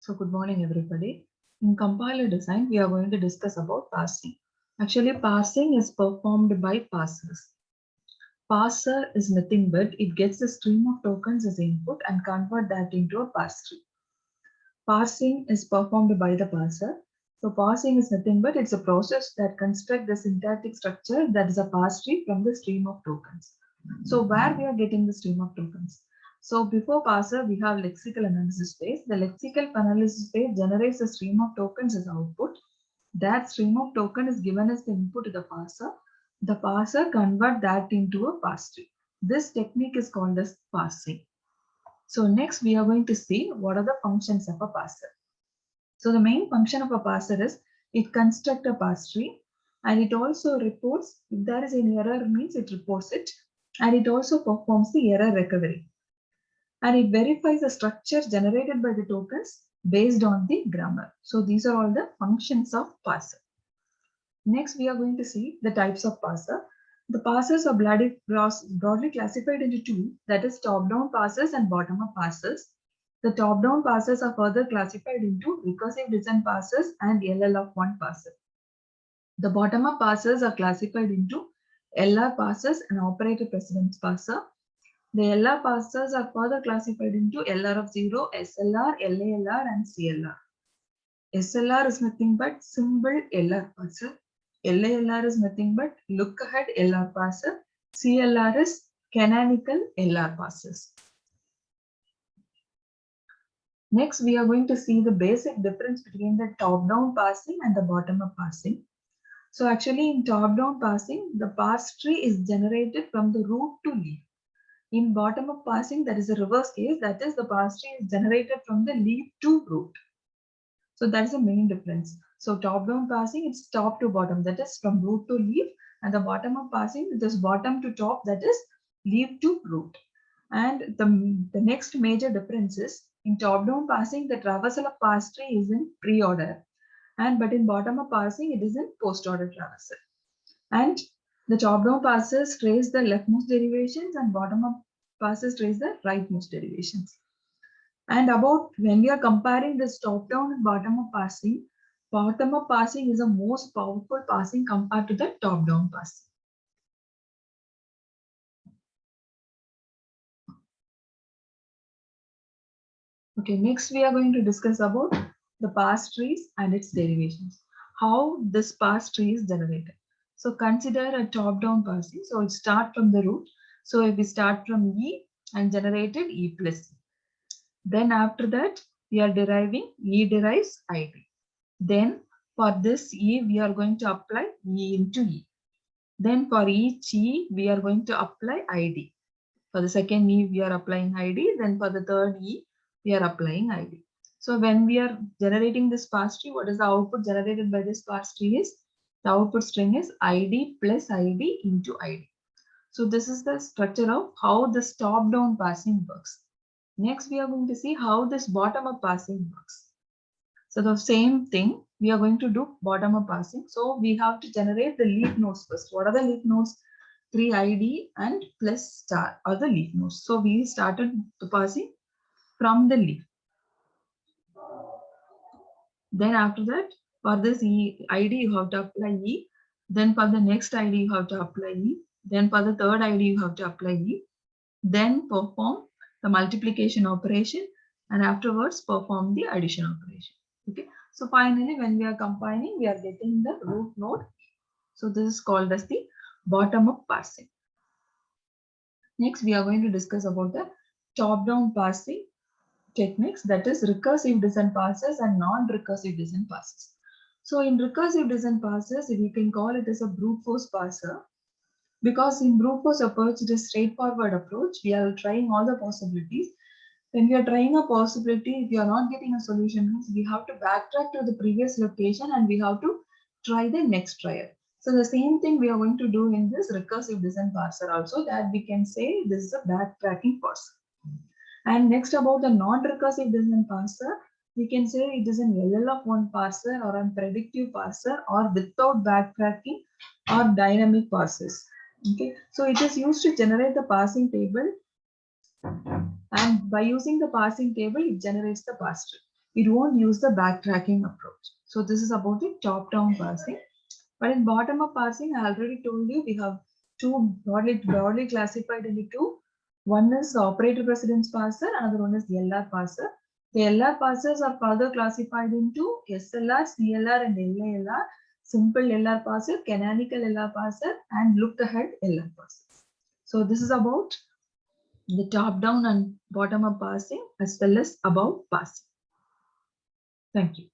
So good morning everybody. In compiler design, we are going to discuss about parsing. Actually, parsing is performed by parsers. Parser is nothing but it gets a stream of tokens as input and convert that into a parse tree. Parsing is performed by the parser. So parsing is nothing but it's a process that constructs the syntactic structure that is a parse tree from the stream of tokens. So where we are getting the stream of tokens? So before parser, we have lexical analysis phase. The lexical analysis phase generates a stream of tokens as output. That stream of token is given as the input to the parser. The parser convert that into a parse tree. This technique is called as parsing. So next we are going to see what are the functions of a parser. So the main function of a parser is it constructs a parse tree and it also reports if there is an error means it reports it and it also performs the error recovery and it verifies the structure generated by the tokens based on the grammar. So these are all the functions of parser. Next we are going to see the types of parser. The parsers are broadly classified into two, that is top-down parsers and bottom-up parsers. The top-down parsers are further classified into recursive design parsers and LL-of-1 parser. The bottom-up parsers are classified into LR parsers and operator precedence parser. The LR parsers are further classified into LR of 0, SLR, LALR, and CLR. SLR is nothing but symbol LR parser. LALR is nothing but look ahead LR parser. CLR is canonical LR parsers. Next, we are going to see the basic difference between the top-down parsing and the bottom-up parsing. So actually in top-down parsing, the parse tree is generated from the root to leaf. In bottom-up parsing, that is a reverse case, that is the parse tree is generated from the leaf to root. So that is the main difference. So top-down parsing, it's top to bottom, that is from root to leaf, and the bottom-up parsing, it is bottom to top, that is leaf to root. And the next major difference is in top-down parsing, the traversal of parse tree is in pre-order, but in bottom-up parsing, it is in post-order traversal. And the top-down parsers trace the leftmost derivations, and bottom-up parsers trace the rightmost derivations. And about when we are comparing this top-down and bottom-up parsing is the most powerful parsing compared to the top-down parsing. Okay, next we are going to discuss about the parse trees and its derivations. How this parse tree is generated. So consider a top-down parsing. So it starts from the root. So if we start from E and generated E plus E. Then after that, we are deriving E derives ID. Then for this E, we are going to apply E into E. Then for each E, we are going to apply ID. For the second E, we are applying ID. Then for the third E, we are applying ID. So when we are generating this parse tree, what is the output generated by this parse tree is? The output string is ID plus ID into ID. So this is the structure of how this top-down parsing works. Next, we are going to see how this bottom-up parsing works. So the same thing, we are going to do bottom-up parsing. So we have to generate the leaf nodes first. What are the leaf nodes? 3 ID and plus star are the leaf nodes. So we started the parsing from the leaf. Then after that, for this ID, you have to apply E. Then for the next ID, you have to apply E. Then for the third ID, you have to apply E. Then perform the multiplication operation and afterwards perform the addition operation. Okay. So finally, when we are combining, we are getting the root node. So this is called as the bottom-up parsing. Next, we are going to discuss about the top-down parsing techniques, that is recursive design parsers and non-recursive design parsers. So in recursive design parsers, we can call it as a brute force parser. Because in brute force approach, it is straightforward approach. We are trying all the possibilities. When we are trying a possibility, if you are not getting a solution, means we have to backtrack to the previous location and we have to try the next trial. So the same thing we are going to do in this recursive design parser also, that we can say this is a backtracking parser. And next about the non-recursive design parser, we can say it is an LL-of-1 parser or a predictive parser or without backtracking or dynamic parsers. Okay, so it is used to generate the parsing table, and by using the parsing table, it generates the parse tree. It won't use the backtracking approach. So this is about the top-down parsing. But in bottom-up parsing, I already told you we have two broadly classified into two. One is the operator precedence parser, another one is the LR parser. The LR parsers are further classified into SLR, CLR, and LALR. Simple LR parser, canonical LR parser, and look ahead LR parser. So this is about the top-down and bottom-up parsing as well as above parsing. Thank you.